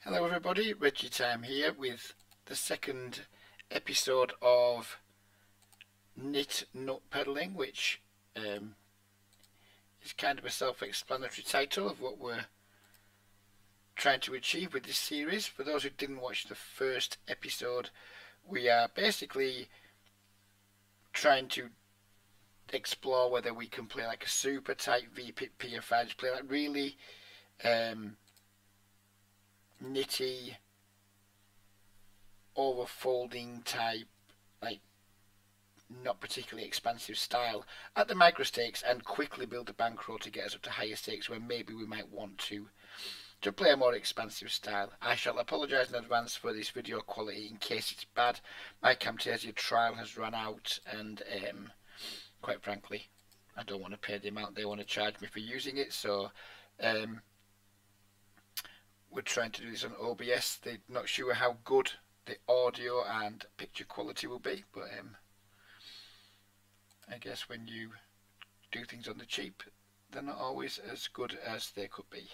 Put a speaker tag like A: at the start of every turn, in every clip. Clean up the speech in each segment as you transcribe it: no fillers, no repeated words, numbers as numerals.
A: Hello everybody, Reggie Time here with the second episode of Nit Nut Peddling, which is kind of a self-explanatory title of what we're trying to achieve with this series. For those who didn't watch the first episode, we are basically trying to explore whether we can play like a super tight VPIP PFI, just play like really nitty, overfolding type, like not particularly expansive style at the micro stakes, and quickly build a bankroll to get us up to higher stakes where maybe we might want to play a more expansive style. I shall apologise in advance for this video quality in case it's bad. My Camtasia trial has run out, and quite frankly I don't want to pay the amount they want to charge me for using it, so we're trying to do this on OBS. They're not sure how good the audio and picture quality will be, but I guess when you do things on the cheap, they're not always as good as they could be.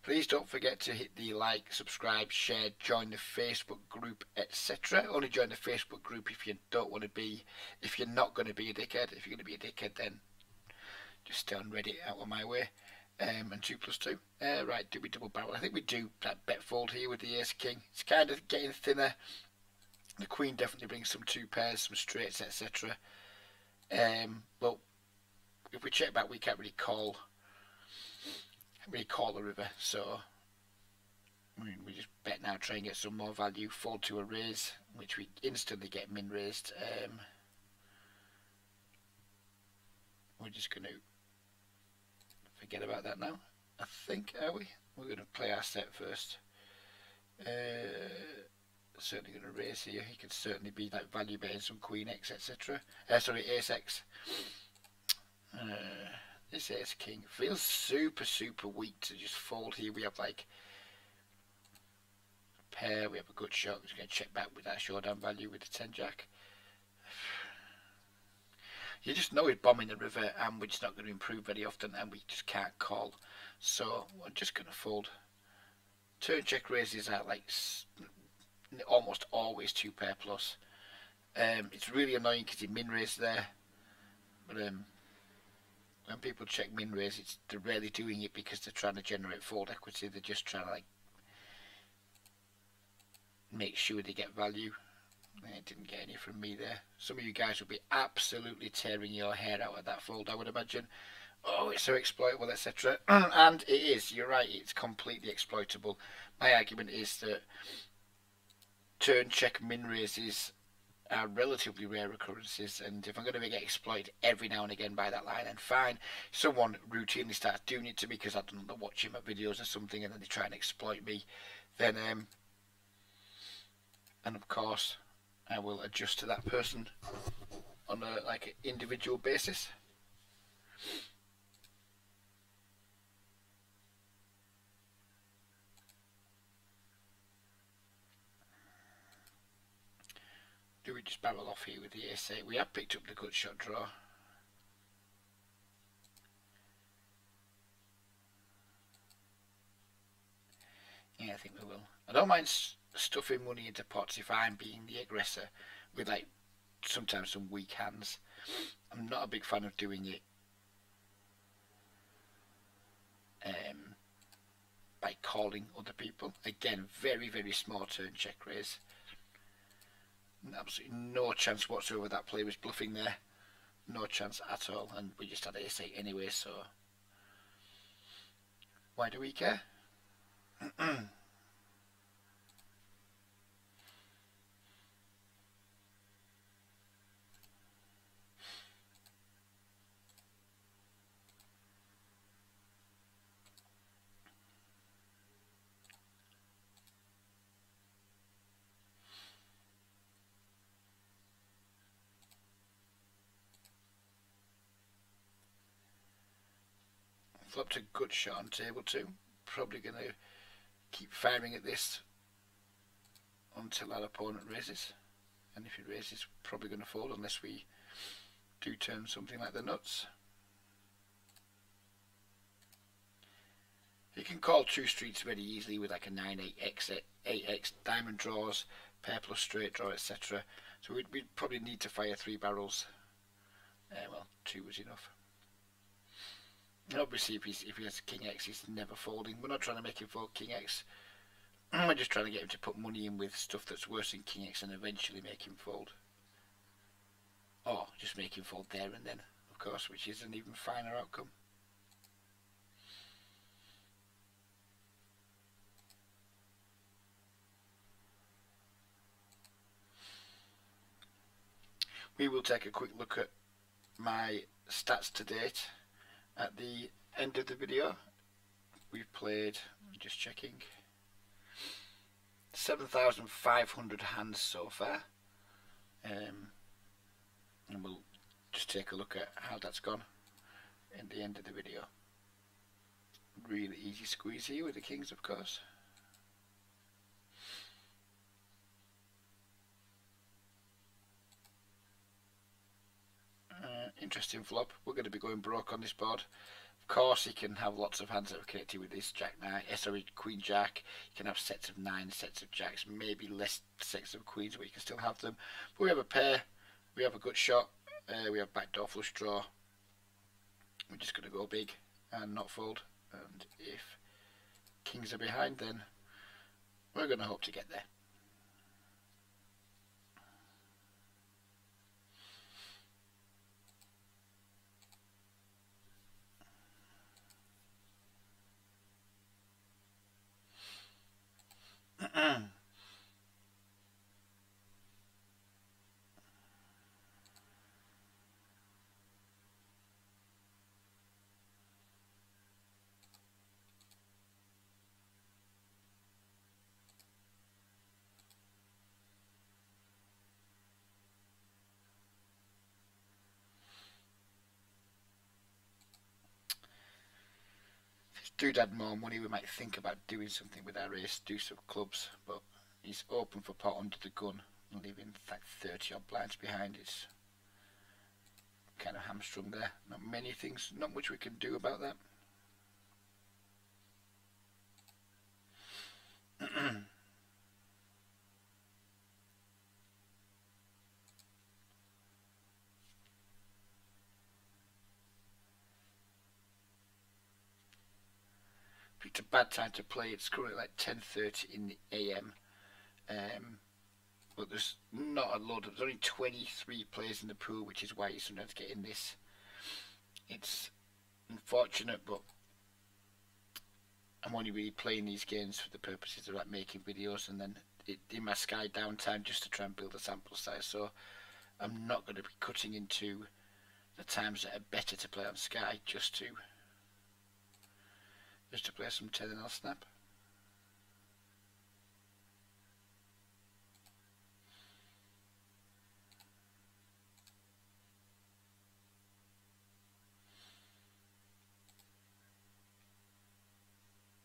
A: Please don't forget to hit the like, subscribe, share, join the Facebook group, etc. Only join the Facebook group if you don't want to be, if you're not going to be a dickhead. If you're going to be a dickhead, then just stay on Reddit, out of my way. And 2 plus 2. Right, do we double barrel? I think we do that bet fold here with the ace king. It's kind of getting thinner. The queen definitely brings some 2 pairs, some straights, etc. Well, if we check back, we can't really call the river, so we just bet now, try and get some more value. Fold to a raise, which we instantly get min raised. We're just going to forget about that now, I think, are we? We're going to play our set first. Certainly going to raise here. He could certainly be like value betting some queen x, etc. Sorry, ace x. This ace king feels super weak to just fold here. We have like a pair, we have a good shot. We're just going to check back with that showdown value with the 10 jack. You just know he's bombing the river, and we're just not going to improve very often, and we just can't call. So we're just going to fold. Turn check raises are like almost always 2 pair plus. It's really annoying because he min raised there, but when people check min raise, they're rarely doing it because they're trying to generate fold equity. They're just trying to like make sure they get value. It didn't get any from me there. Some of you guys will be absolutely tearing your hair out at that fold, I would imagine. Oh, it's so exploitable, etc. And it is, you're right, it's completely exploitable. My argument is that turn check min raises are relatively rare occurrences, and if I'm going to get exploited every now and again by that line, then fine. Someone routinely starts doing it to me because I don't know, watching my videos or something, and then they try and exploit me, then and of course I will adjust to that person on a like an individual basis. Do we just barrel off here with the ace 8? We have picked up the good shot draw. Yeah, I think we will. I don't mind stuffing money into pots if I'm being the aggressor with like sometimes some weak hands. I'm not a big fan of doing it by calling other people. Again, very small turn check raise. Absolutely no chance whatsoever that player was bluffing there. No chance at all, and we just had ace 8 anyway, so why do we care? Flopped a good shot on table 2. Probably going to keep firing at this until our opponent raises, and if he raises, probably going to fold unless we do turn something like the nuts. You can call two streets very easily with like a 9-8 8x diamond draws, pair plus straight draw, etc. So we'd probably need to fire 3 barrels. Well, 2 was enough. And obviously, if he has King X, he's never folding. We're not trying to make him fold King X. We're just trying to get him to put money in with stuff that's worse than King X and eventually make him fold. Or just make him fold there and then, of course, which is an even finer outcome. We will take a quick look at my stats to date at the end of the video. We've played, just checking, 7,500 hands so far, and we'll just take a look at how that's gone in the end of the video. Really easy squeeze here with the kings, of course. Interesting flop. We're going to be going broke on this board. Of course, he can have lots of hands that are connected with this Jack 9, sorry, Queen Jack. You can have sets of 9, sets of Jacks, maybe less sets of Queens, but you can still have them. But we have a pair, we have a good shot, we have backdoor flush draw. We're just going to go big and not fold. And if kings are behind, then we're going to hope to get there. Dude had more money, we might think about doing something with our ace deuce of clubs, but he's open for pot under the gun and leaving like 30 odd blinds behind. It's kind of hamstrung there. Not many things, not much we can do about that. It's a bad time to play. It's currently like 10:30 in the AM, but there's not a load. There's only 23 players in the pool, which is why you sometimes get in this. It's unfortunate, but I'm only really playing these games for the purposes of like making videos, and then in my Sky downtime just to try and build a sample size. So I'm not going to be cutting into the times that are better to play on Sky just to play some 10 and I'll snap.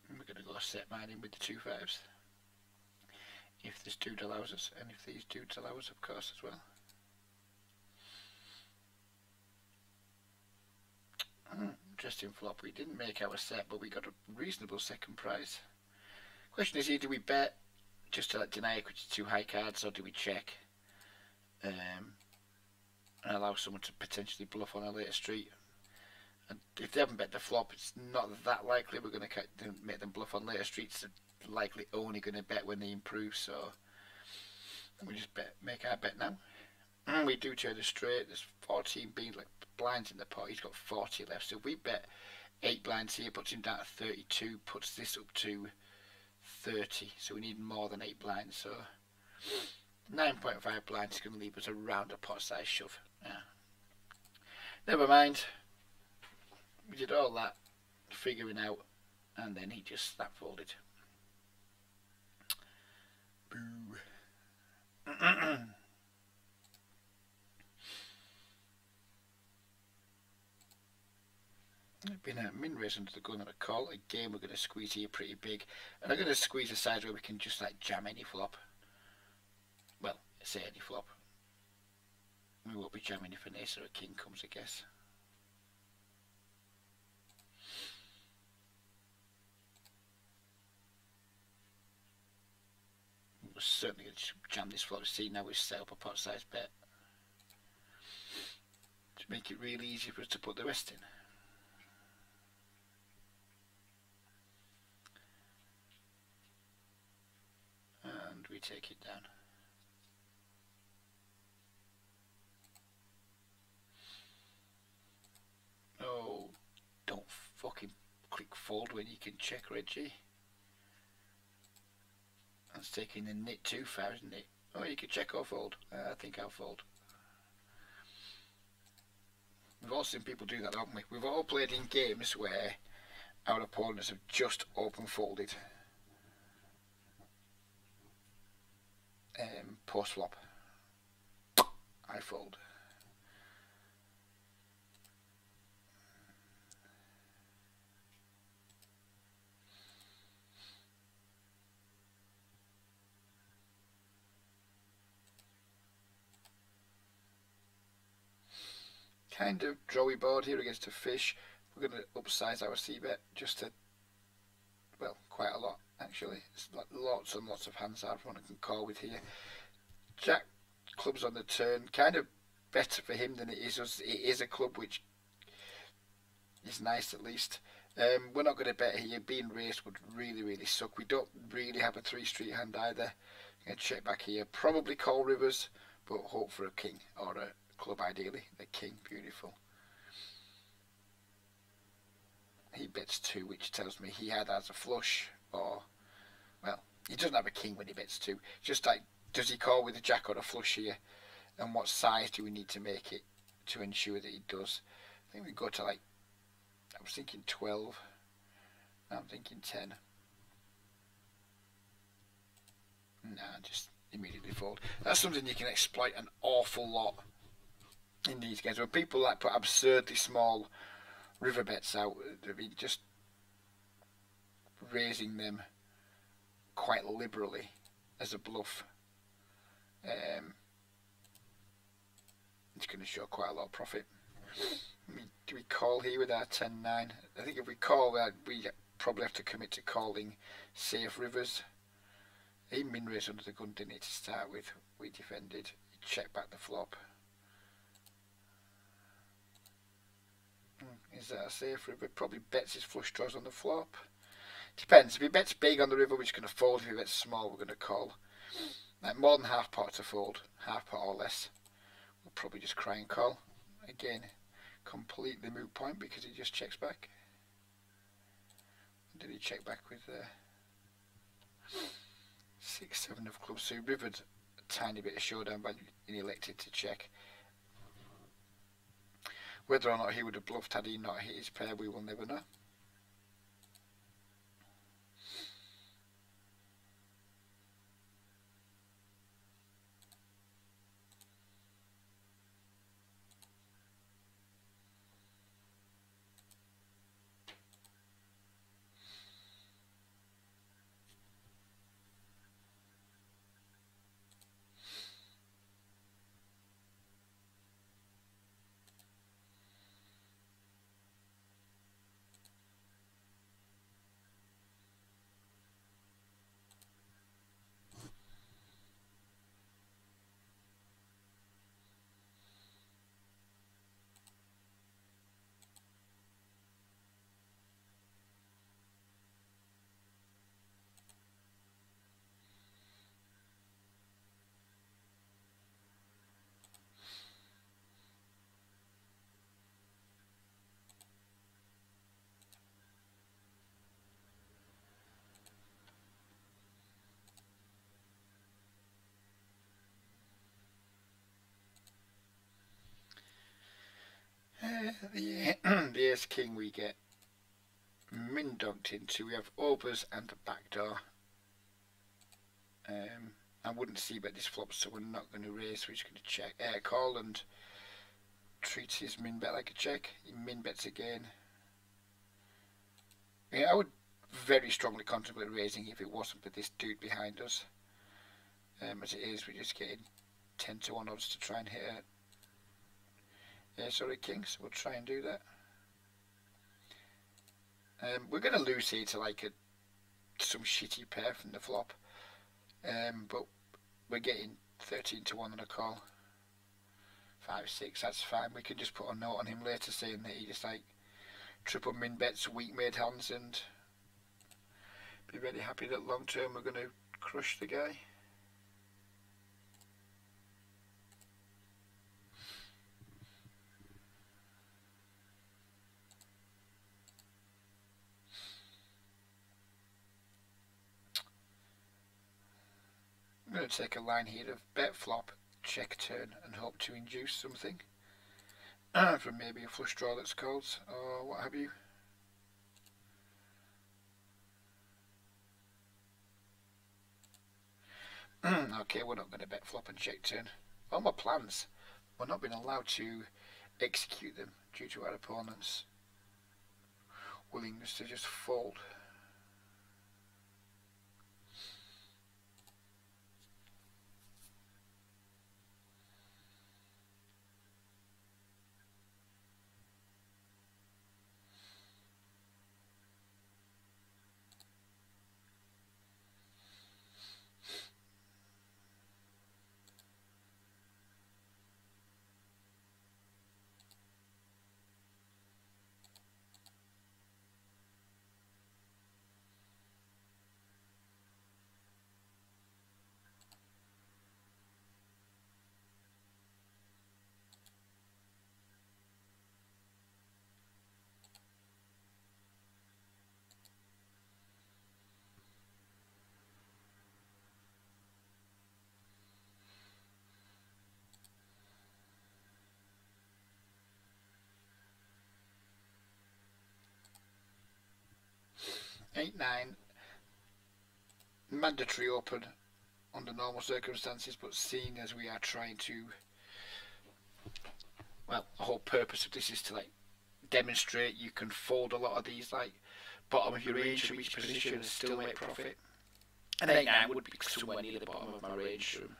A: And we're going to go set mine in with the 2 5s. If this dude allows us, and if these dudes allow us, of course, as well. Interesting flop. We didn't make our set, but we got a reasonable second prize. Question is, do we bet just to like deny equity 2 high cards, or do we check and allow someone to potentially bluff on a later street? And if they haven't bet the flop, it's not that likely we're going to make them bluff on later streets. They're likely only going to bet when they improve, so we just make our bet now. And we do turn a straight. There's 14 being like blinds in the pot. He's got 40 left. So if we bet 8 blinds here, puts him down to 32, puts this up to 30. So we need more than 8 blinds. So 9.5 blinds is going to leave us around a pot size shove. Yeah. Never mind. We did all that figuring out, and then he just snap folded. Boo. Been a min raise under the gun and a call. Again, we're going to squeeze here pretty big, and I'm going to squeeze a size where we can just like jam any flop. Well, say any flop. We won't be jamming if an ace or a king comes, I guess. we're certainly going to jam this flop to see now we've set up a pot size bet to make it really easy for us to put the rest in. And we take it down. Oh, don't fucking quick fold when you can check, Reggie. That's taking the nit too far, isn't it? Oh, you can check or fold. I think I'll fold. We've all seen people do that, haven't we? We've all played in games where our opponents have just open folded post flop. I fold. Kind of drawy board here against a fish. We're going to upsize our c-bet just to, well, quite a lot actually. It's lots and lots of hands everyone can call with here. Jack clubs on the turn, kind of better for him than it is us. It is a club which is nice at least. We're not going to bet here. Being raised would really suck. We don't really have a 3-street hand either. Going to check back here. Probably call rivers, but hope for a king or a club ideally. The king, beautiful. He bets 2, which tells me he either has a flush or, well, he doesn't have a king when he bets 2. Just like, does he call with a jack or a flush here? And what size do we need to make it to ensure that he does? I think we go to like, I was thinking 12. I'm thinking 10. Nah, just immediately fold. That's something you can exploit an awful lot in these games. When people like put absurdly small river bets out, I mean, just raising them quite liberally as a bluff. It's going to show quite a lot of profit. I mean, do we call here with our 10-9? I think if we call that, we probably have to commit to calling safe rivers. He min raised under the gun, didn't he, to start with? We defended. He checked back the flop. Is that a safe river? Probably bets his flush draws on the flop. Depends. If he bets big on the river, we're just going to fold. If he bets small, we're going to call. Like more than half pot to fold. Half pot or less. We'll probably just cry and call. Again, completely moot point because he just checks back. Did he check back with 6-7 of clubs? So he rivered a tiny bit of showdown value and elected to check. Whether or not he would have bluffed had he not hit his pair, we will never know. The ace king we get min dogged into. We have overs and a backdoor. I wouldn't see bet this flop, so we're not going to raise. We're just going to check, call, and treat his min bet like a check. He min bets again. Yeah, I would very strongly contemplate raising if it wasn't for this dude behind us. As it is, we're just getting 10-1 odds to try and hit it. Sorry, king, so we'll try and do that. We're going to lose here to like some shitty pair from the flop. But we're getting 13 to 1 on a call. 5-6, that's fine. We can just put a note on him later saying that he just like triple min bets weak made hands and be really happy that long term we're going to crush the guy. I'm going to take a line here of bet flop, check turn and hope to induce something from maybe a flush draw that's called or what have you. Okay, we're not going to bet flop and check turn. All my plans, we're not being allowed to execute them due to our opponent's willingness to just fold. Eight, 9, mandatory open under normal circumstances, but seeing as we are trying to, well, the whole purpose of this is to like demonstrate you can fold a lot of these like bottom of your range from each position and still make profit. And 8, 9 would be somewhere near the bottom of my range from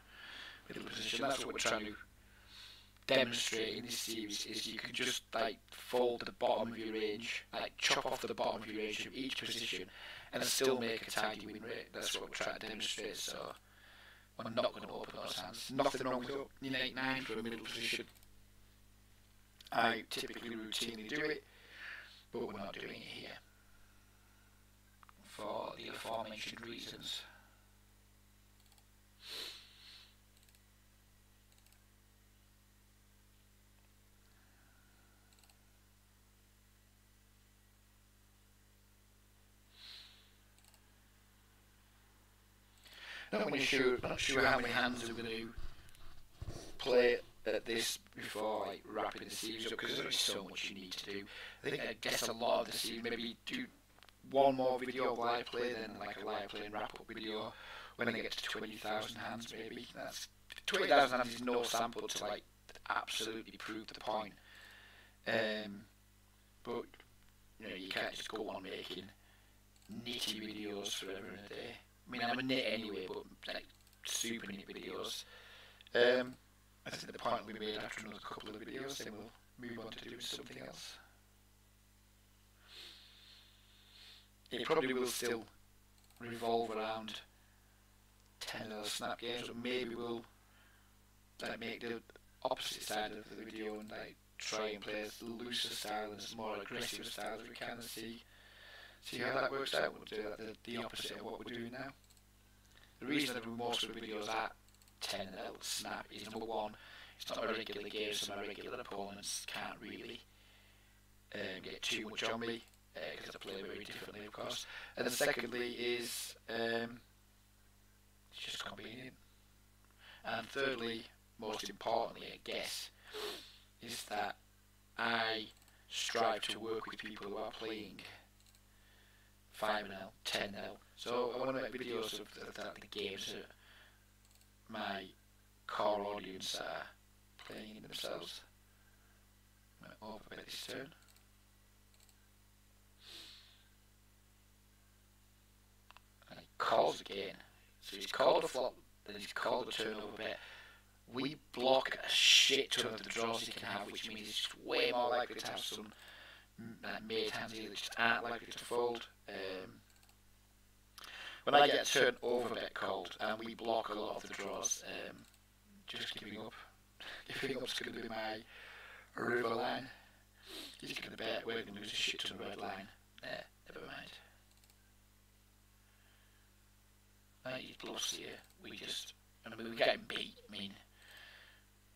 A: middle position. That's what we're trying to demonstrate in this series, is you can just like fold the bottom of your range, like chop off the bottom of your range from each position and still make a tidy win rate. That's what we're trying to demonstrate. So we're not going to open those hands. Nothing wrong with opening 8, 9 for a middle position. I typically routinely do it, but we're not doing it here for the aforementioned reasons. Not sure how many hands I'm going to play at this before like wrapping the series up, because there's only so much you need to do. I guess a lot of the series, maybe do one more video of live play, then like a live play and wrap up video when I get to 20,000 hands maybe. That's 20,000 hands is no sample to like absolutely prove the point. But you know, you can't just go on making nitty videos forever and a day. I mean, I'm a nit anyway, but like super nit videos. I think the point will be made after another couple of videos, then we'll move on to doing something else. It probably will still revolve around 10 of those snap games, but maybe we'll like make the opposite side of the video and like try and play as looser style and as more aggressive style as we can, and see how that works out. We'll do that, the opposite of what we're doing now. The reason that most of the videos are 10 little snap is, number one, it's not a regular game, so my regular opponents can't really get too much on me, because I play very differently, of course. And then secondly is it's just convenient. And thirdly, most importantly, I guess, is that I strive to work with people who are playing 5-0, 10-0. So I want to make videos of the games that my core audience are playing in themselves. I'm going to overbet this turn. And he calls again. So he's called a flop, then he's called a turnover bet. We block a shit ton of the draws he can have, which means he's just way more likely to have some made hands here that just aren't likely to fold. when I get a turn over bet called and we block a lot of the draws, just giving up. Giving up's going to be my river line. He's going to bet we're going to lose a shit ton of red line. Never mind. He bluffs here. We get him beat. I mean,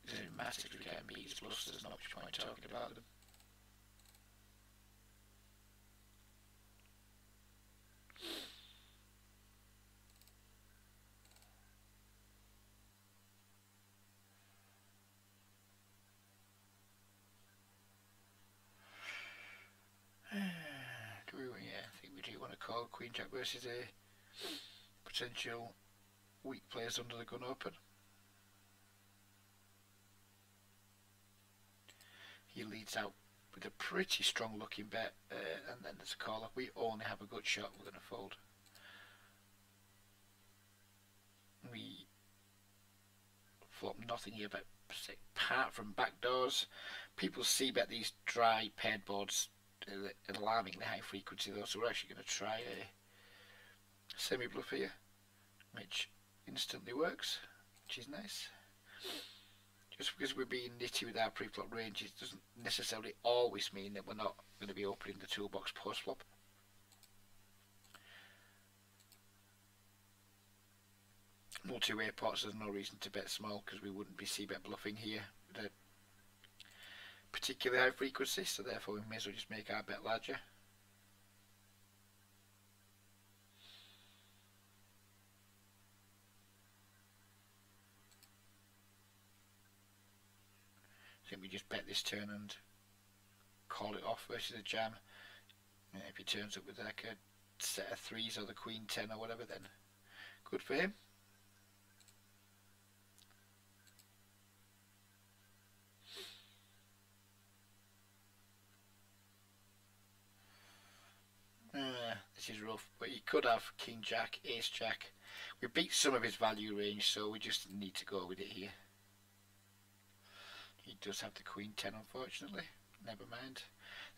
A: it doesn't matter if we get him beat. His bluffs, there's not much point talking about them. I think we do want to call Queen Jack versus a potential weak players under the gun open. He leads out with a pretty strong looking bet, and then there's a caller. We only have a good shot, we're going to fold. We flop nothing here but apart from backdoors. People see bet these dry paired boards alarmingly high frequency though, so we're actually going to try a semi bluff here, which instantly works, which is nice. Just because we're being nitty with our pre-flop ranges doesn't necessarily always mean that we're not going to be opening the toolbox post-flop. Multi-way pots, there's no reason to bet small because we wouldn't be c-bet bluffing here with a particularly high frequency, so therefore we may as well just make our bet larger. I think we just bet this turn and call it off versus a jam. And if he turns up with like a set of threes or the queen 10 or whatever, then good for him. This is rough, but he could have king jack, ace jack. We beat some of his value range, so we just need to go with it here. He does have the queen 10, unfortunately. Never mind.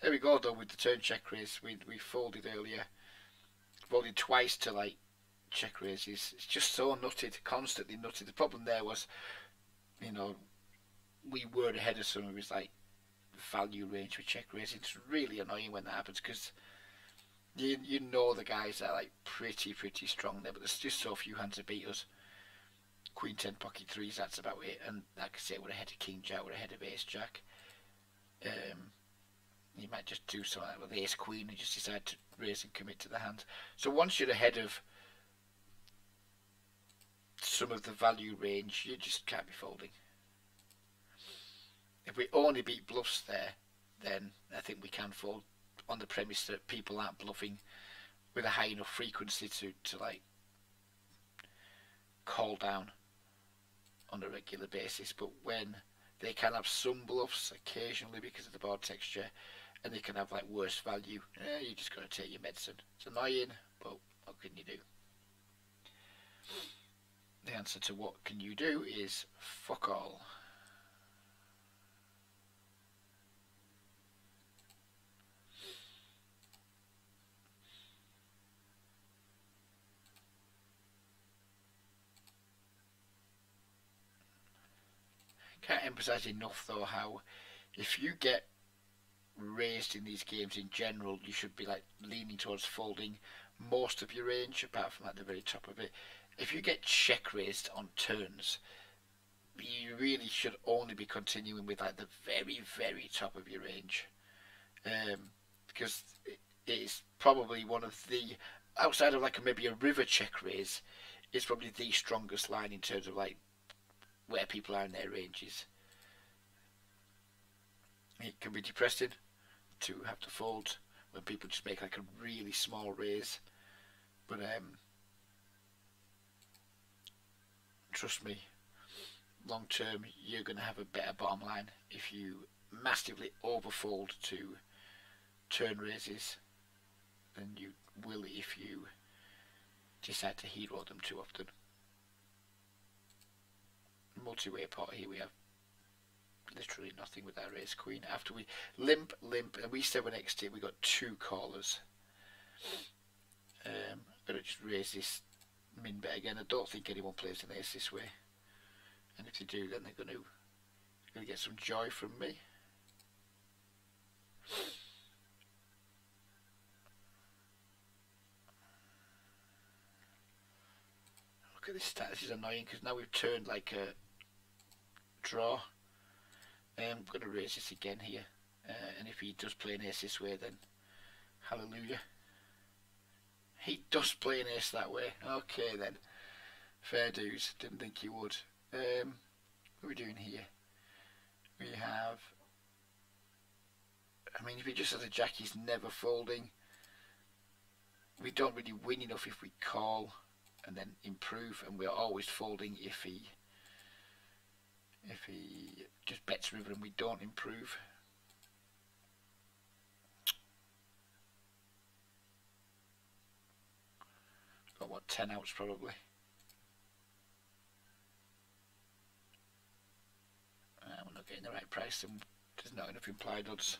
A: There we go though with the turn check raise. We folded earlier. Folded twice to like check raises. It's just so nutted, constantly nutted. The problem there was, you know, we were ahead of some of his like value range with check raising. It's really annoying when that happens because you know the guys are like pretty strong there, but there's just so few hands to beat us. Queen 10 pocket threes, that's about it. And like I say, we're ahead of king jack, we're ahead of ace jack. You might just do something like with ace queen and just decide to raise and commit to the hand. So once you're ahead of some of the value range, you just can't be folding. If we only beat bluffs there, then I think we can fold on the premise that people aren't bluffing with a high enough frequency to like call down on a regular basis. But when they can have some bluffs occasionally because of the board texture, and they can have like worse value, you just got to take your medicine. It's annoying, but what can you do? The answer to what can you do is fuck all. Can't emphasize enough though how if you get raised in these games in general, you should be like leaning towards folding most of your range apart from like the very top of it. If you get check raised on turns, you really should only be continuing with like the very top of your range, because it is probably one of the, outside of like maybe a river check raise, it's probably the strongest line in terms of like where people are in their ranges. It can be depressing to have to fold when people just make like a really small raise, but trust me, long term you're going to have a better bottom line if you massively overfold to turn raises than you will if you decide to hero them too often. Multi-way pot here, we have literally nothing with our ace queen. After we limp, and we 7x'd it, we got two callers. I'm going to just raise this min bet again. I don't think anyone plays an ace this way, and if they do, then they're going to get some joy from me. Look at this stat. This is annoying because now we've turned like a draw. I'm going to raise this again here, and if he does play an ace this way, then hallelujah. He does play an ace that way. Okay then, fair dues. Didn't think he would. What are we doing here? We have, I mean, if he just has a jack, he's never folding. We don't really win enough if we call and then improve, and we're always folding if he just bets river and we don't improve. Got what, 10 outs probably. We're not getting the right price, and there's not enough implied odds.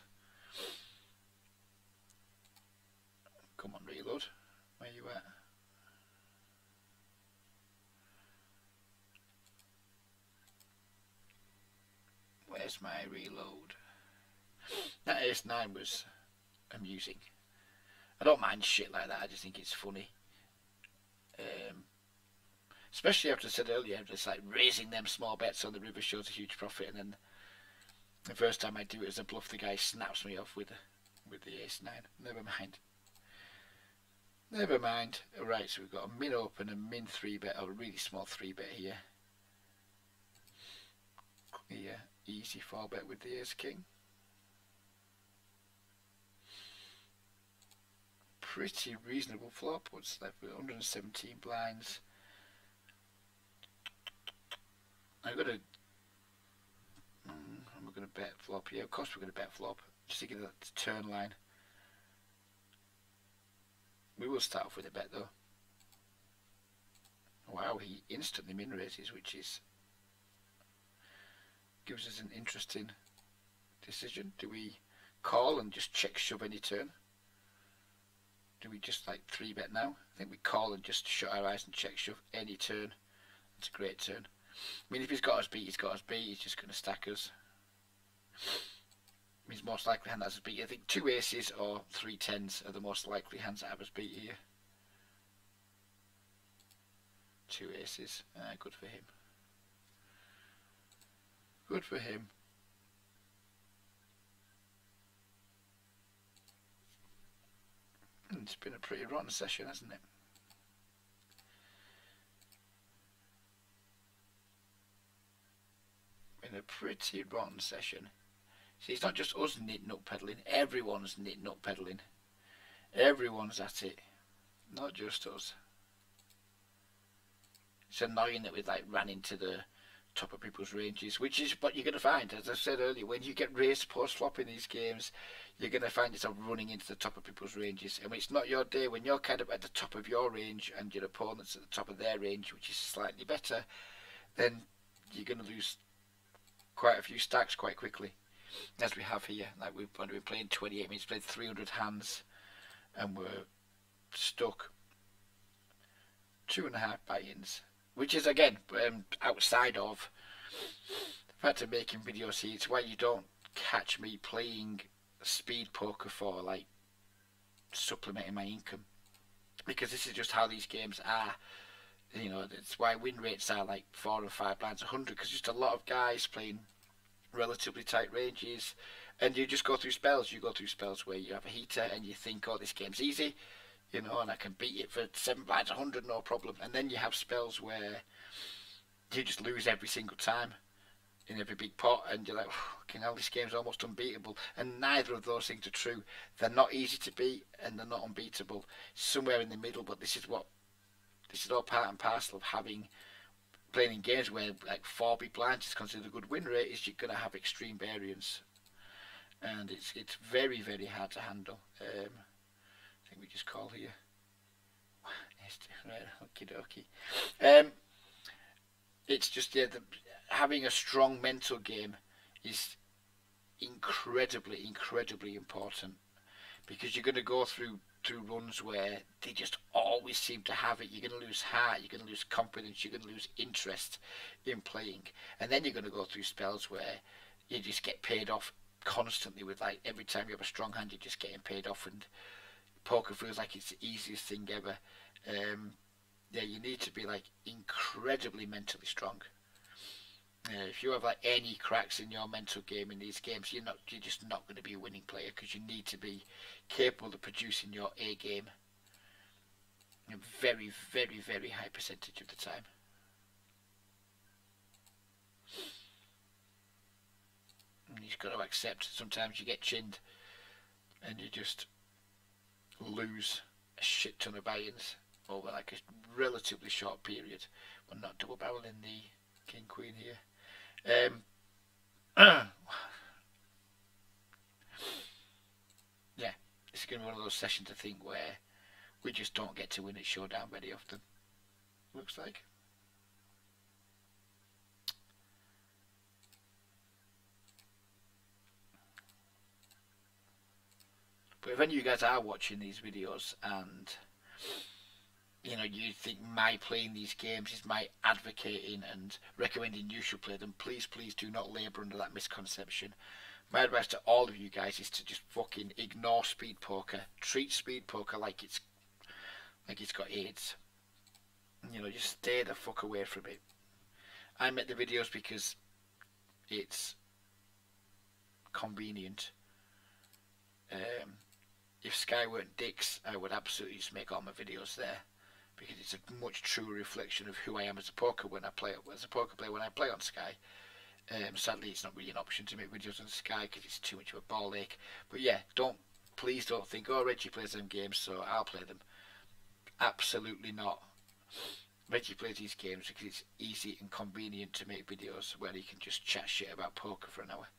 A: Come on, reload. Where you at? Where's my reload? That ace-9 was amusing. I don't mind shit like that, I just think it's funny. Especially after I said earlier, just like raising them small bets on the river shows a huge profit, and then the first time I do it as a bluff, the guy snaps me off with the ace-9. Never mind. Never mind. Right, so we've got a min open, a min 3-bet, or a really small 3-bet here. Here, easy 4-bet with the ace-king. Pretty reasonable flop. What's left with 117 blinds? I'm gonna bet flop here. Of course we're gonna bet flop. Just thinking of that turn line. We will start off with a bet though. Wow, he instantly min raises, which is gives us an interesting decision. Do we call and just check shove any turn? Do we just like 3-bet now? I think we call and just shut our eyes and check shove any turn. It's a great turn. I mean, if he's got us beat, he's got us beat. He's just going to stack us. His most likely hand that has us beat. I think 2 aces or 3 10s are the most likely hands that have us beat here. 2 aces. Good for him. Good for him. It's been a pretty rotten session, hasn't it? Been a pretty rotten session. See, it's not just us nit nut peddling. Everyone's nit nut peddling. Everyone's at it. Not just us. It's annoying that we like ran into the top of people's ranges, which is what you're going to find. As I said earlier, when you get raised post flop in these games, you're going to find yourself running into the top of people's ranges. And when it's not your day, when you're kind of at the top of your range and your opponent's at the top of their range, which is slightly better, then you're going to lose quite a few stacks quite quickly, as we have here. Like we've been playing 28 minutes, played 300 hands, and we're stuck 2.5 buy-ins. Which is, again, outside of the fact of making videos here. It's why you don't catch me playing speed poker for, like, supplementing my income. Because this is just how these games are. You know, it's why win rates are, like, 4 and 5 blinds 100. Because just a lot of guys playing relatively tight ranges. And you just go through spells. You go through spells where you have a heater and you think, oh, this game's easy. You know, and I can beat it for 7 blinds 100, no problem. And then you have spells where you just lose every single time in every big pot, and you're like, okay, now this game's almost unbeatable. And neither of those things are true. They're not easy to beat, and they're not unbeatable. Somewhere in the middle. But this is all part and parcel of playing in games where like 4 big blinds is considered a good win rate. Is you're going to have extreme variance, and it's very, very hard to handle. I think we just call here. Right, okie dokie. It's just, yeah, having a strong mental game is incredibly, incredibly important, because you're going to go through runs where they just all always seem to have it, you're going to lose heart, you're going to lose confidence, you're going to lose interest in playing. And then you're going to go through spells where you just get paid off constantly with, like, every time you have a strong hand, you're just getting paid off, and poker feels like it's the easiest thing ever. Yeah, you need to be, like, incredibly mentally strong. If you have, like, any cracks in your mental game in these games, you're just not going to be a winning player, because you need to be capable of producing your A game a very, very, very high percentage of the time. And you've got to accept sometimes you get chinned and you just lose a shit ton of buy-ins over, like, a relatively short period. We're not double barreling the king queen here. Yeah, it's going to be one of those sessions, I think, where we just don't get to win at showdown very often, looks like. But if any of you guys are watching these videos and, you know, you think my playing these games is my advocating and recommending you should play them, please, please do not labour under that misconception. My advice to all of you guys is to just fucking ignore speed poker. Treat speed poker like it's got AIDS. You know, just stay the fuck away from it. I make the videos because it's convenient. If Sky weren't dicks, I would absolutely just make all my videos there, because it's a much truer reflection of who I am as a poker when I play when I play on Sky. Sadly, it's not really an option to make videos on Sky because it's too much of a ball ache. But yeah, please don't think, oh, Reggie plays them games, so I'll play them. Absolutely not. Reggie plays these games because it's easy and convenient to make videos where he can just chat shit about poker for an hour.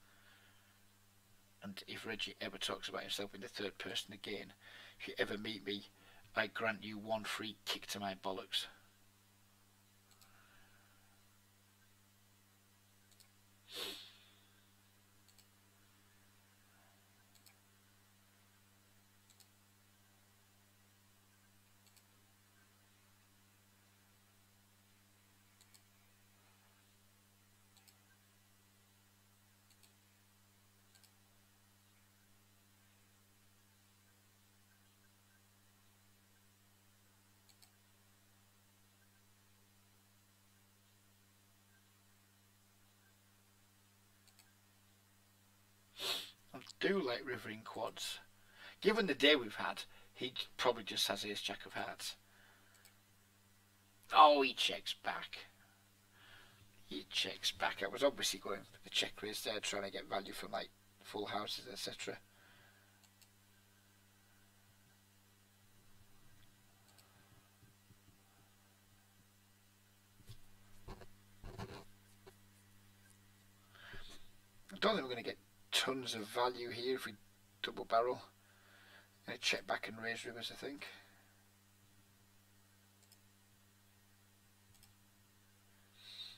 A: And if Reggie ever talks about himself in the third person again, if you ever meet me, I grant you one free kick to my bollocks. I do like river in quads. Given the day we've had, he probably just has ace jack of hearts. Oh, he checks back. He checks back. I was obviously going for the check raise there, trying to get value from, like, full houses, etc. I don't think we're going to get tons of value here if we double barrel. I'm going to check back and raise rivers, I think.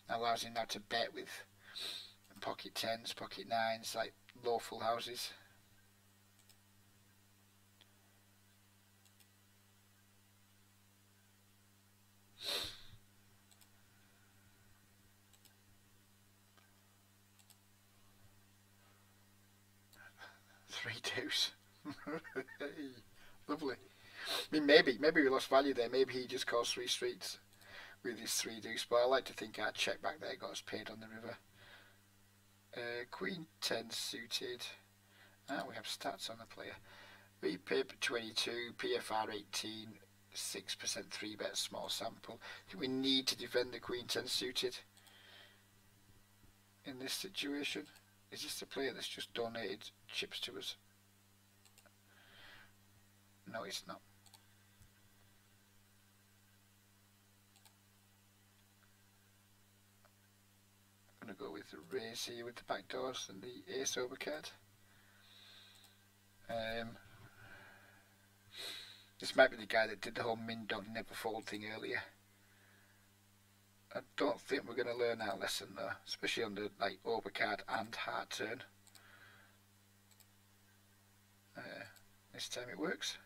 A: Allows him now to bet with pocket tens, pocket nines, like low full houses. Three deuce. Lovely. I mean, maybe we lost value there. Maybe he just calls three streets with his three deuce, but I like to think our check back there got us paid on the river. Queen 10 suited. We have stats on the player. VPIP 22, PFR 18, 6% 3 bet, small sample. Do we need to defend the Queen 10 suited in this situation? Is this the player that's just donated chips to us? No, it's not. I'm going to go with the raise here with the back doors and the ace overcard. This might be the guy that did the whole min dog never fold thing earlier. I don't think we're going to learn our lesson though, especially on the, like, overcard and hard turn. This time it works.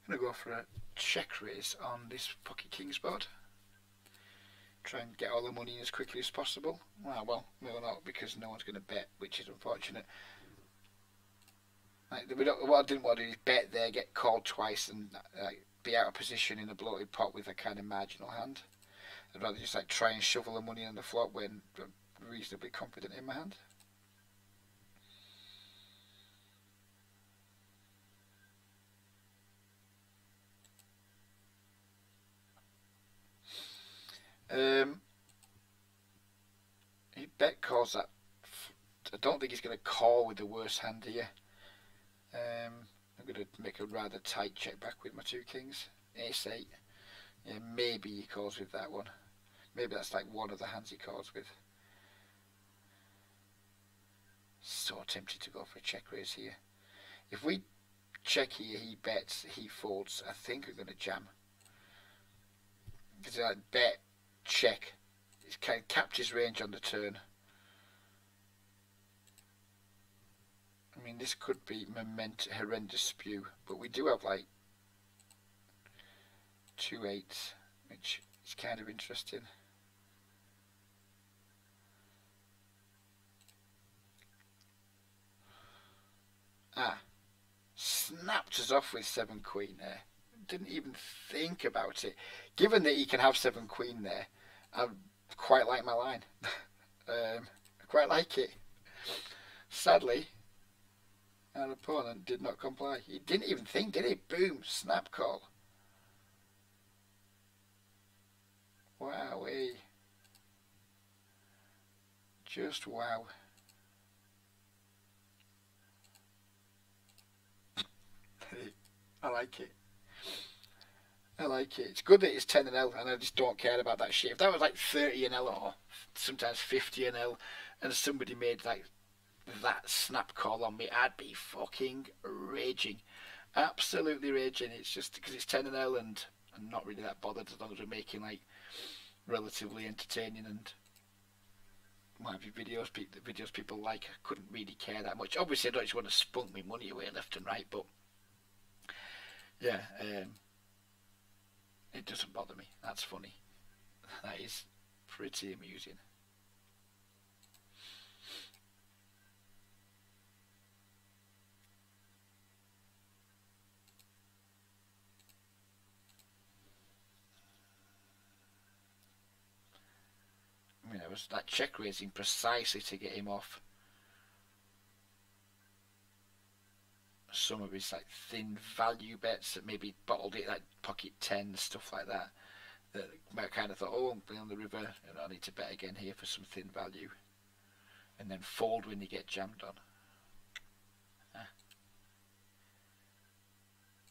A: I'm going to go for a check raise on this pocket kings board. Try and get all the money in as quickly as possible. Well, no, not because no one's going to bet, which is unfortunate. Like, what I didn't want to do is bet there, get called twice, and be out of position in a bloated pot with a kind of marginal hand. I'd rather just like try and shovel the money on the flop when I'm reasonably confident in my hand. He bet calls that. I don't think he's going to call with the worst hand here. I'm going to make a rather tight check back with my two kings. Ace 8. Yeah, maybe he calls with that one. Maybe that's like one of the hands he calls with. So tempted to go for a check raise here. If we check here, he bets, he folds. I think we're going to jam. Because like bet, check. It kind of captures range on the turn. I mean, this could be horrendous spew, but we do have like 2 8s, which is kind of interesting. Snapped us off with 7 queen there. Didn't even think about it. Given that he can have 7 queen there, I quite like my line. I quite like it. Sadly, our opponent did not comply. He didn't even think, did he? Boom, snap call. Wowee. Just wow. I like it. I like it. It's good that it's 10 and L, and I just don't care about that shit. If that was like 30 and L or sometimes 50 and L, and somebody made like that snap call on me, I'd be fucking raging. Absolutely raging. It's just because it's 10 and L, and I'm not really that bothered as long as we're making like relatively entertaining and might be videos people like. I couldn't really care that much. Obviously I don't just want to spunk me money away left and right, but yeah, it doesn't bother me. That's funny. That is pretty amusing. I mean, I was that check raising precisely to get him off some of his like thin value bets that maybe bottled it, like pocket 10, stuff like that. That I kind of thought, oh, I'm playing on the river, and I need to bet again here for some thin value, and then fold when you get jammed on.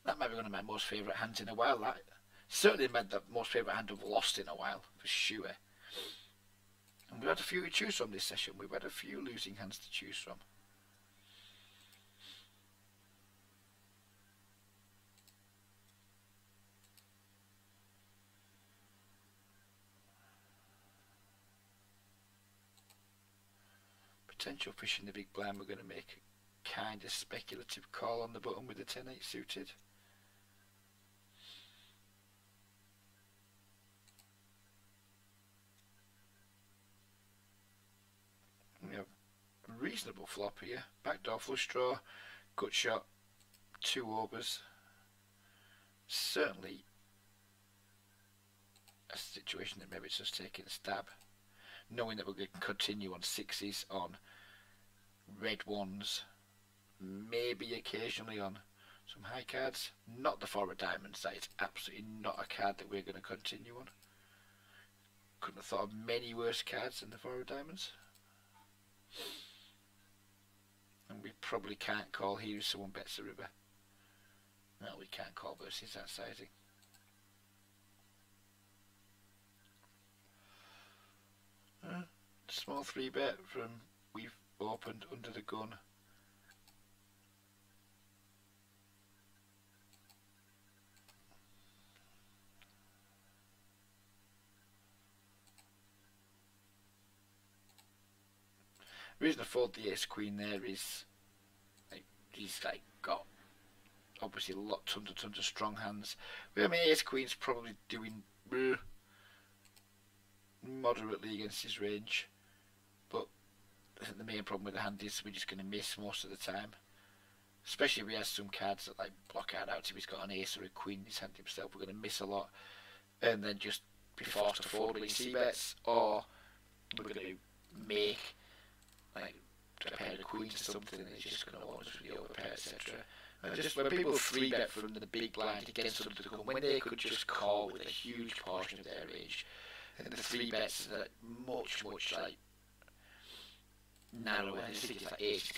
A: That might be one of my most favourite hands in a while. That certainly meant the most favourite hand I've lost in a while, for sure. And we've had a few to choose from this session. We've had a few losing hands to choose from. Potential fish in the big blind. We're going to make a kind of speculative call on the button with the 10-8 suited. We have a reasonable flop here. Backdoor flush draw, gut shot, 2 overs. Certainly a situation that merits us taking a stab, knowing that we're going to continue on 6s, on red ones, maybe occasionally on some high cards. Not the 4 of diamonds. That is absolutely not a card that we're going to continue on. Couldn't have thought of many worse cards than the 4 of diamonds. And we probably can't call here if someone bets the river. No, we can't call versus that sizing. Small 3-bet from we've opened under the gun. The reason I fold the ace queen there is he's like got obviously tons of strong hands. I mean, Ace Queen's probably doing moderately against his range, but I think the main problem with the hand is we're just going to miss most of the time. Especially if he has some cards that like block out if he's got an ace or a queen in his hand himself, we're going to miss a lot, and then just be forced to fold when he c-bets, or we're going to make like a pair of queens or something, and he's just going to want us with the overpair, etc. And just when people 3-bet from the big blind against something to come, when they could just call with a huge portion of their range, and the 3-bets are much like narrower. I think it's like ace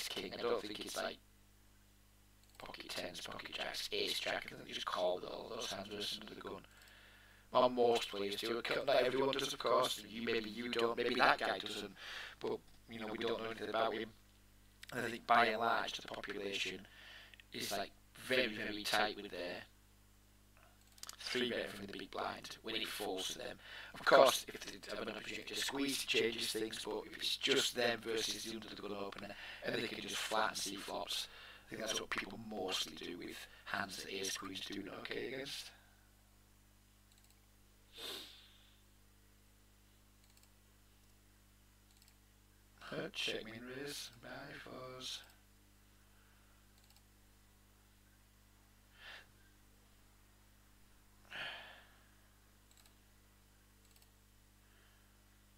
A: king. I don't think it's like pocket tens, pocket jacks, ace jack, and then you just call with all those hands versus under the gun. Or most players do. Not everyone does, of course. Maybe you don't. Maybe that guy doesn't. But we don't know anything about him. And I think by and large, the population is like very tight with their 3-bet from the big blind when it falls to them. Of course, if they have an opportunity to squeeze, it changes things. But if it's just them versus the under the gun opener, and they can just flatten C flops, I think that's what people mostly do with hands that ace queens do not okay against. Check me raise by fours.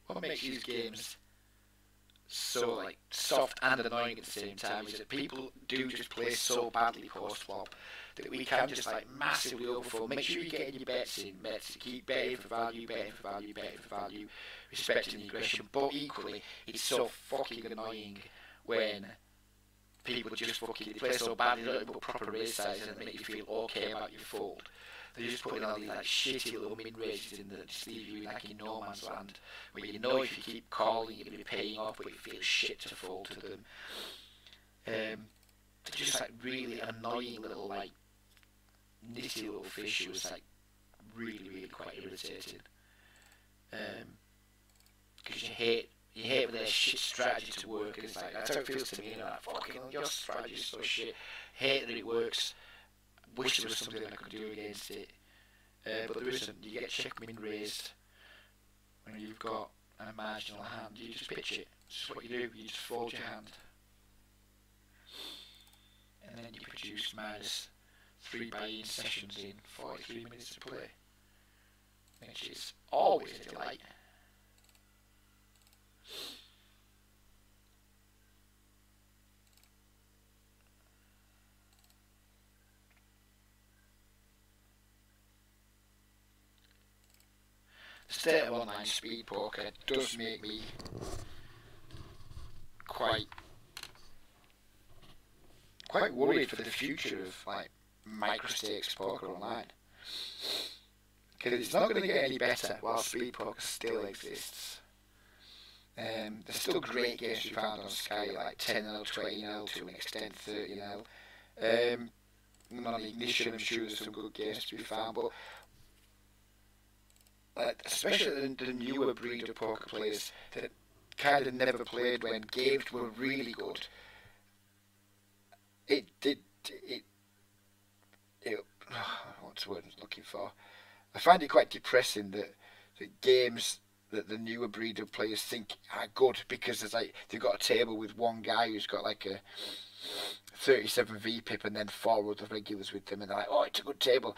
A: What makes these games so like soft and annoying at the same time is that people do just play so badly post flop that we can just like massively overfold. Make sure you're getting your bets in, keep betting for value, respecting the aggression. But equally, it's so fucking annoying when people just fucking play so badly, they don't put proper raise sizes and make you feel okay about your fold. They're just putting all these like shitty little min raises in that just leave you in like in no man's land, where you know if you keep calling you're going to be paying off, but you feel shit to fold to them. They're just like really annoying little like nitty little fish who was like really quite irritating. Because you hate when their shit strategy to work, and it's like that's how it feels to me. Like fucking your strategy's so shit. Hate that it works. Wish there was something I could do against it, but there isn't. You get check min raised when you've got a marginal hand. You just pitch it. That's what you do. You just fold your hand, and then you produce -3 buy-in sessions in 43 minutes to play, which is always a delight. The state of online speed poker does make me quite worried for the future of like micro-stakes poker online, because it's not going to get any better while speed poker still exists. There's still great games to be found on Sky, like 10L, 20L, to an extent 30L. On Ignition, I'm sure there's some good games to be found, but especially the newer breed of poker players that kind of never played when games were really good. What's the word I was looking for? I find it quite depressing that the games that the newer breed of players think are good because they've got a table with one guy who's got like a 37 VPIP and then 4 other regulars with them, and they're like, oh, it's a good table.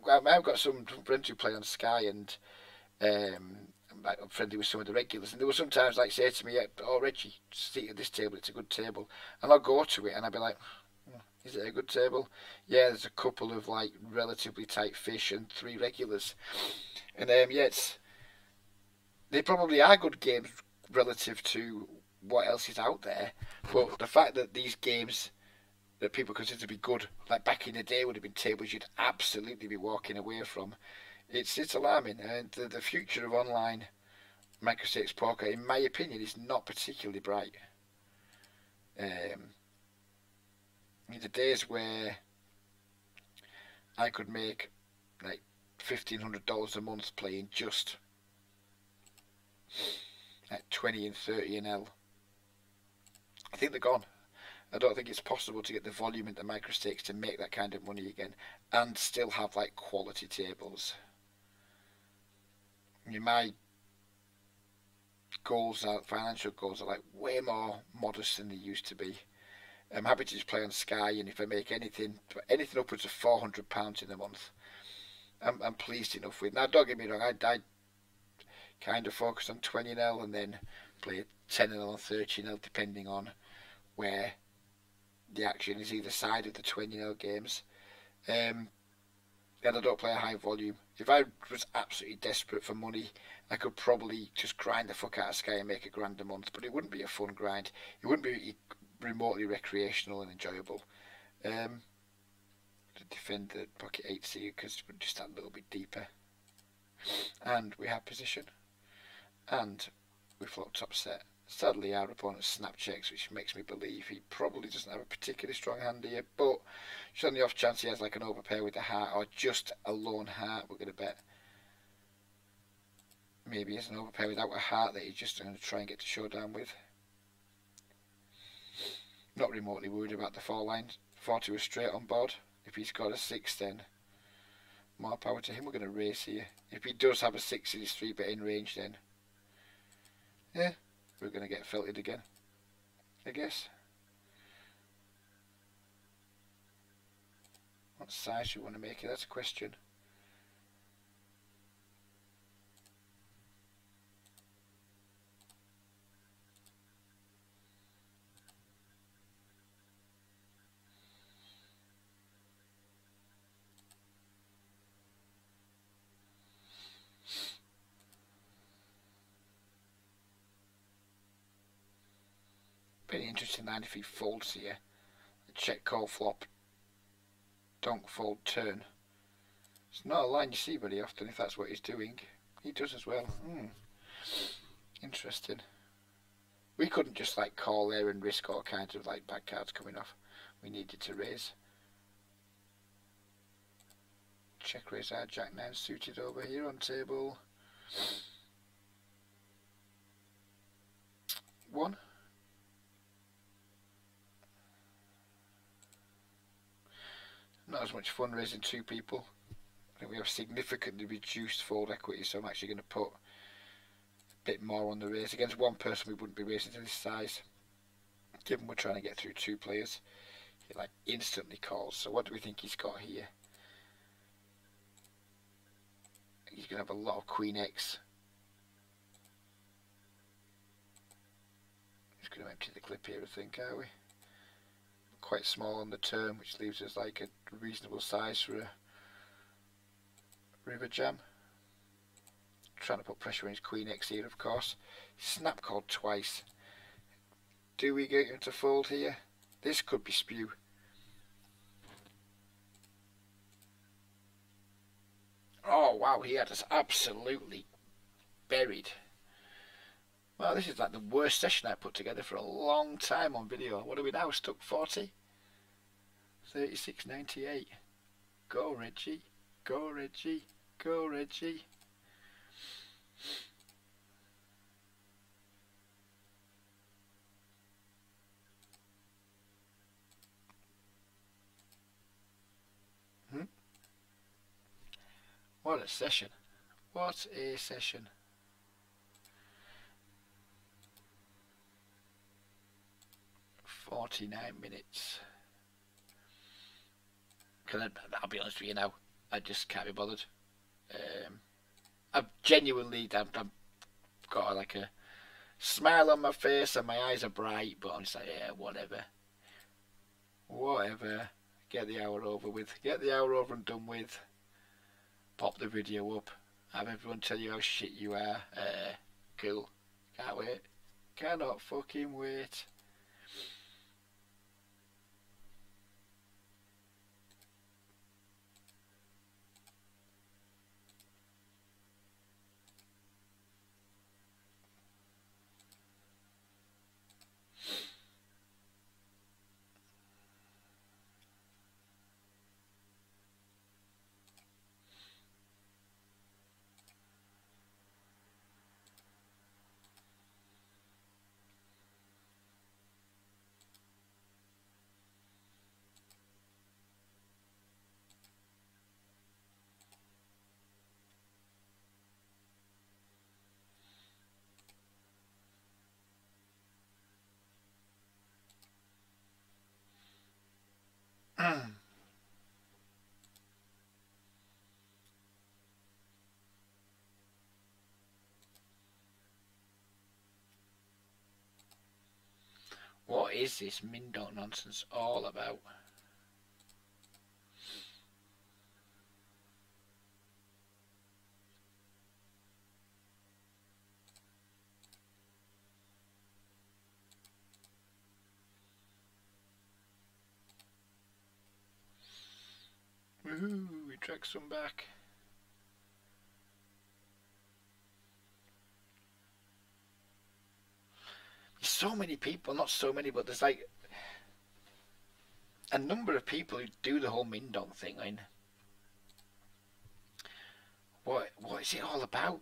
A: I've got some friends who play on Sky, and I'm friendly with some of the regulars, and they will sometimes like say to me, oh Reggie, sit at this table, it's a good table, and I'll go to it and I'll be like, is it a good table? Yeah, there's a couple of like relatively tight fish and 3 regulars, and they probably are good games relative to what else is out there, but the fact that these games that people consider to be good, like back in the day, would have been tables you'd absolutely be walking away from. It's alarming, and the future of online micro-stakes poker, in my opinion, is not particularly bright. The days where I could make like $1,500 a month playing just like 20 and 30 NL, I think they're gone. I don't think it's possible to get the volume into micro stakes to make that kind of money again and still have like quality tables. I mean, my goals are financial goals are like way more modest than they used to be. I'm happy to just play on Sky, and if I make anything upwards of £400 in a month, I'm pleased enough with. Now, don't get me wrong, I kind of focus on 20-0 and then play 10-0 and 30-0 depending on where the action is either side of the 20-0 games. And I don't play a high volume. If I was absolutely desperate for money, I could probably just grind the fuck out of Sky and make £1,000 a month, but it wouldn't be a fun grind. It wouldn't be remotely recreational and enjoyable. To defend the pocket 8C because we're just that little bit deeper. And we have position. And we float top set. Sadly, our opponent snap checks, which makes me believe he probably doesn't have a particularly strong hand here. But just on the off chance he has like an overpair with a heart or just a lone heart, we're going to bet. Maybe he has an overpair without a heart that he's just going to try and get to showdown with. Not remotely worried about the 4 lines. 4-2 is straight on board. If he's got a 6, then more power to him. We're going to race here. If he does have a 6 in his 3-bet in range, then yeah, we're going to get felted again, I guess. What size you want to make it? That's a question. Very interesting line if he folds here. Check, call, flop, donk, fold, turn. It's not a line you see very often if that's what he's doing. He does as well. Interesting. We couldn't just like call there and risk all kinds of like bad cards coming off. We needed to raise. Check raise our Jack 9 suited over here on table 1. Not as much fun raising 2 people. I think we have significantly reduced fold equity, so I'm actually going to put a bit more on the raise. Against 1 person we wouldn't be raising to this size. Given we're trying to get through 2 players, he like instantly calls. So what do we think he's got here? He's going to have a lot of Queen X. He's going to empty the clip here, I think, are we? Quite small on the turn, which leaves us like a reasonable size for a river jam. Trying to put pressure on his Queen X here, of course. Snap called twice. Do we get him to fold here? This could be spew. Oh wow, he had us absolutely buried. Well, this is like the worst session I put together for a long time on video. What are we now? Stuck 40? 36.98. Go Reggie. Go Reggie. Go Reggie. What a session. What a session. $49. I'll be honest with you now, I just can't be bothered. I've got like a smile on my face and my eyes are bright, but I'm just like, yeah, whatever. Whatever. Get the hour over with. Get the hour over and done with. Pop the video up. Have everyone tell you how shit you are. Cool. Can't wait. Cannot fucking wait. What is this Mindon nonsense all about? Woohoo, we dragged some back. There's so many people, not so many, but there's like a number of people who do the whole Mindon thing. I mean, what is it all about?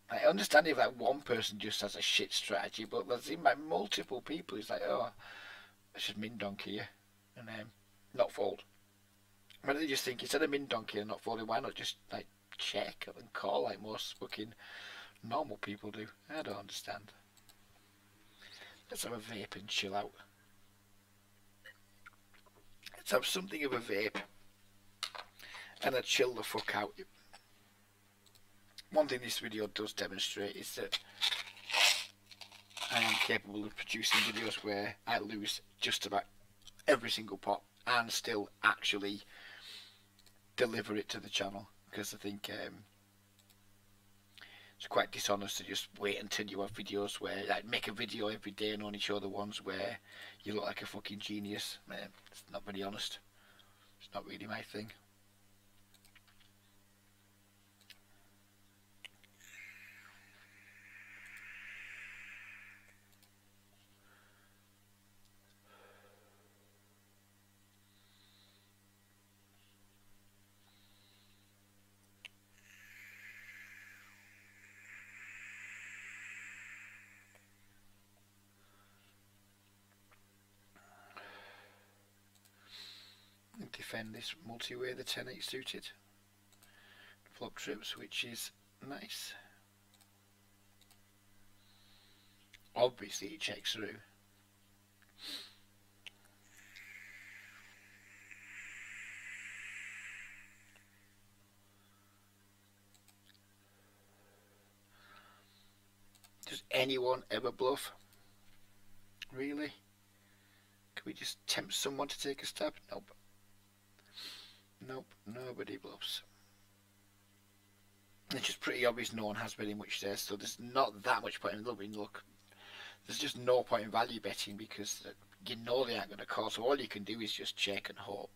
A: I understand if like one person just has a shit strategy, but there's even like multiple people who's like, oh, it's just Mindon here, and not fold. Why don't they just think instead of Mindon here and not folding, why not just like check and call like most fucking normal people do? I don't understand. Let's have a vape and chill out. Let's have something of a vape and a chill the fuck out. One thing this video does demonstrate is that I am capable of producing videos where I lose just about every single pot and still actually deliver it to the channel, because I think it's quite dishonest to just wait until you have videos where, like, make a video every day and only show the ones where you look like a fucking genius. It's not very honest. It's not really my thing. Defend this multi-way, the 10-8 suited flop trips, which is nice. Obviously it checks through. Does anyone ever bluff? Really? Can we just tempt someone to take a stab? Nope. Nope, nobody bluffs. It's just pretty obvious no one has very much there, so there's not that much point in loving. Look, there's just no point in value betting because you know they aren't going to call, so all you can do is just check and hope.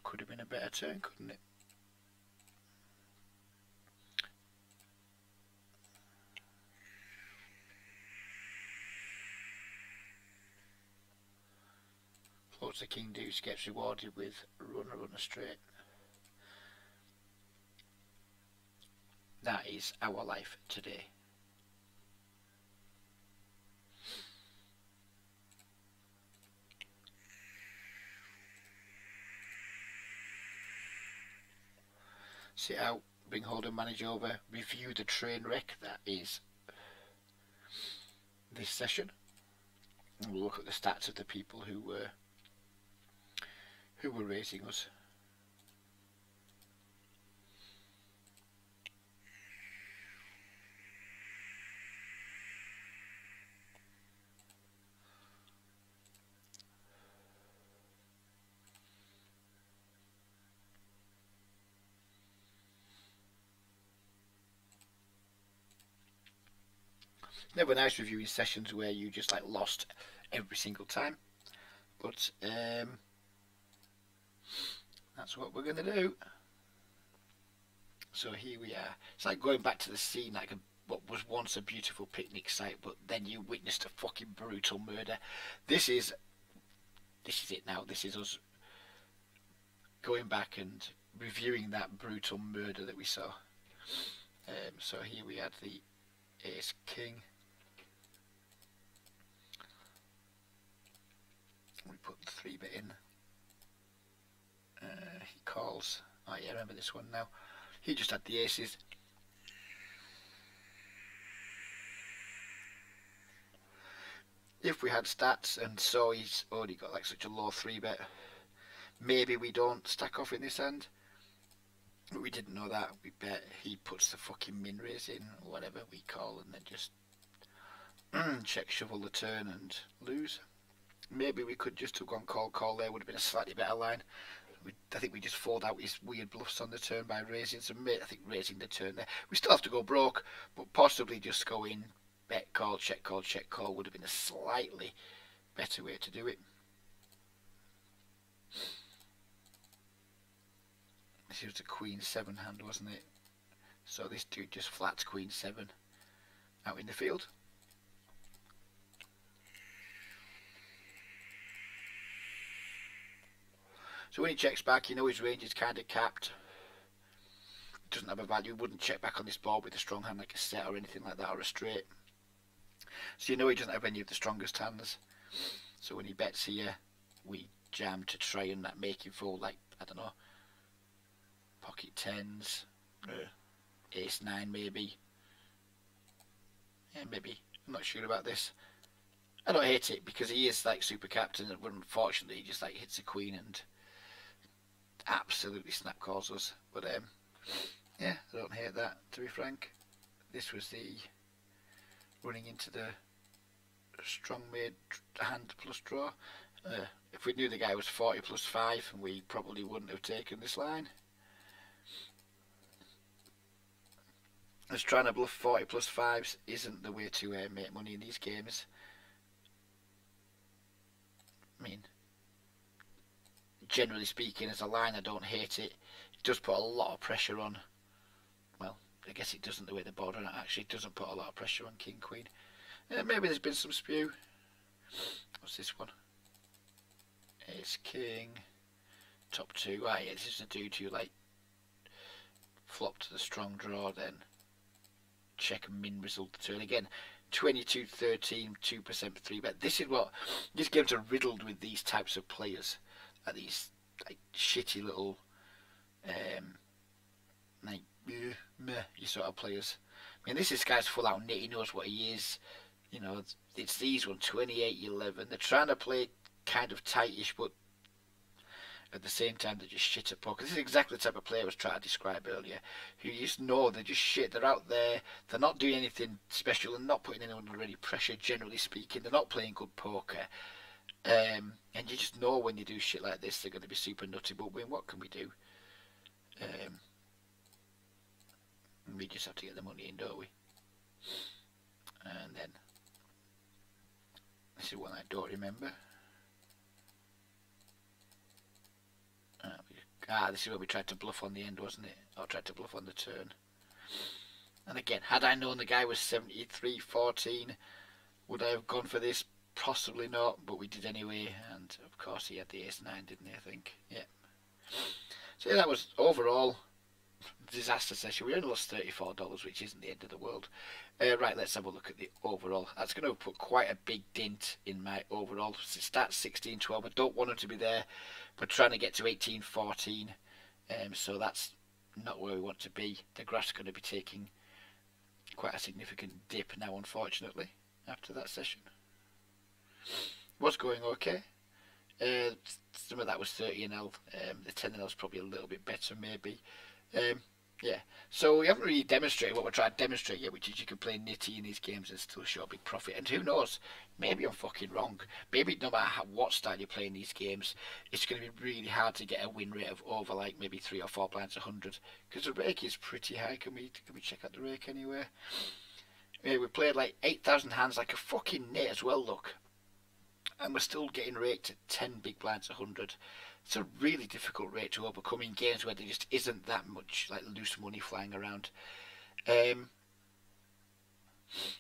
A: Could have been a better turn, couldn't it? Floats the king deuce, gets rewarded with runner straight. That is our life today. Sit out, bring hold and manage over, review the train wreck that is this session. And we'll look at the stats of the people who were racing us. Never nice reviewing sessions where you just like lost every single time, but that's what we're going to do. So here we are. It's like going back to the scene, like what was once a beautiful picnic site, but then you witnessed a fucking brutal murder. This is it now. This is us going back and reviewing that brutal murder that we saw. So here we had the ace king. We put the 3-bet in. He calls. Oh yeah, I remember this one now. He just had the aces. If we had stats and saw he's already got like such a low 3-bet, maybe we don't stack off in this hand. But we didn't know that. We bet he puts the fucking min raise in, or whatever we call, and then just check shovel the turn and lose. Maybe we could just have gone call there, would have been a slightly better line. I think we just fold out his weird bluffs on the turn by raising some. I think raising the turn there. We still have to go broke, but possibly just go in, bet call, check call would have been a slightly better way to do it. This was the Queen 7 hand, wasn't it? So this dude just flats Queen 7 out in the field. So when he checks back, you know his range is kind of capped. Doesn't have a value. Wouldn't check back on this board with a strong hand like a set or anything like that, or a straight. So you know he doesn't have any of the strongest hands. So when he bets here, we jam to try and make him fold, like, I don't know, pocket 10s, ace 9 maybe. Yeah, maybe. I'm not sure about this. I don't hate it because he is like super captain, and unfortunately he just like hits a queen and absolutely snap calls us. But yeah, I don't hate that, to be frank. This was the running into the strong made hand plus draw. If we knew the guy was 40 plus 5, we probably wouldn't have taken this line. As trying to bluff 40 plus 5s isn't the way to make money in these games. I mean, generally speaking, as a line, I don't hate it. It does put a lot of pressure on. Well, I guess it doesn't the way the board actually doesn't put a lot of pressure on King Queen. Maybe there's been some spew. What's this one? Ace King. Top 2. Ah, yeah, this is a dude who like flop to the strong draw, then check and min result the turn again. 22-13, 2% 3-bet. This is what these games are riddled with. These types of players, these like shitty little like meh sort of players. I mean, this guy's full out nit. He knows what he is. You know, it's these one 28-11. They're trying to play kind of tightish, but at the same time they're just shit at poker. This is exactly the type of player I was trying to describe earlier, who you just know they're just shit. They're out there, they're not doing anything special and not putting anyone under any pressure, generally speaking. They're not playing good poker, and you just know when you do shit like this they're going to be super nutty. But what can we do? We just have to get the money in, don't we? And then this is one I don't remember. This is where we tried to bluff on the end, wasn't it? Or tried to bluff on the turn. And again, had I known the guy was 73-14, would I have gone for this? Possibly not, but we did anyway. And of course he had the ace 9, didn't he, I think? Yeah. So yeah, that was overall disaster session. We only lost $34, which isn't the end of the world. Right, let's have a look at the overall. That's going to put quite a big dent in my overall. It starts 16-12. I don't want them to be there, but trying to get to 18-14. So that's not where we want to be. The graph's going to be taking quite a significant dip now, unfortunately, after that session. Was going okay. Some of that was 30NL. The 10NL is probably a little bit better, maybe. Yeah, so we haven't really demonstrated what we're trying to demonstrate yet, which is you can play nitty in these games and still show a big profit. And who knows, maybe I'm fucking wrong. Maybe no matter what style you play in these games, it's going to be really hard to get a win rate of over like maybe 3 or 4 blinds 100, because the rake is pretty high. Can we check out the rake anywhere? Yeah, we played like 8,000 hands like a fucking nit as well, look. And we're still getting raked at 10 big blinds 100. It's a really difficult rate to overcome in games where there just isn't that much like loose money flying around.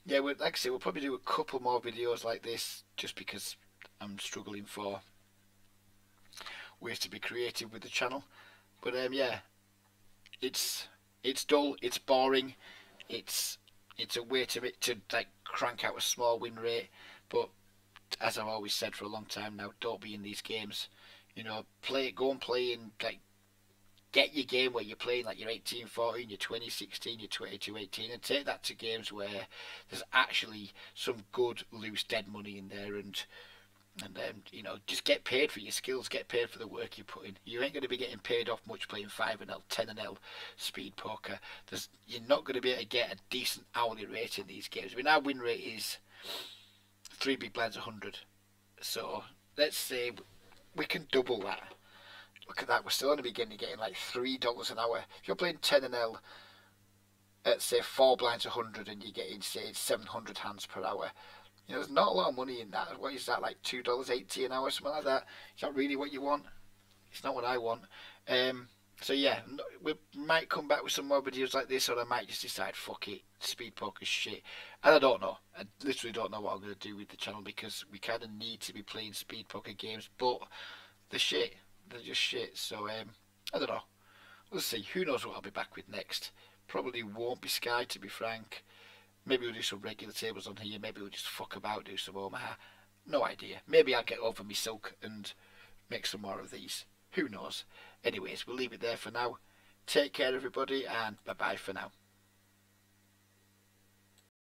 A: Yeah, like I say, we'll probably do a couple more videos like this, just because I'm struggling for ways to be creative with the channel. But yeah, it's dull, it's boring, it's a way to like crank out a small win rate, but as I've always said for a long time now, don't be in these games. You know, go and play in, like, get your game where you're playing like your 18-14, your 20-16, your 22-18, and take that to games where there's actually some good loose dead money in there, and you know, just get paid for your skills, get paid for the work you put in. You ain't going to be getting paid off much playing 5-0, 10-0 speed poker. You're not going to be able to get a decent hourly rate in these games. I mean, our win rate is 3 big blinds 100. So let's say we can double that. Look at that, we're still only getting like $3 an hour. If you're playing 10-0 at say 4 blinds 100 and you're getting say 700 hands per hour, you know, there's not a lot of money in that. What is that, like $2.80 an hour, something like that? Is that really what you want? It's not what I want. So yeah, we might come back with some more videos like this, or I might just decide, fuck it, speed poker's shit. And I don't know. I literally don't know what I'm going to do with the channel, because we kind of need to be playing speed poker games, but they're shit. They're just shit. So I don't know. We'll see. Who knows what I'll be back with next. Probably won't be Sky, to be frank. Maybe we'll do some regular tables on here. Maybe we'll just fuck about, do some Omaha. No idea. Maybe I'll get over my silk and make some more of these. Who knows? Anyways, we'll leave it there for now. Take care, everybody, and bye-bye for now.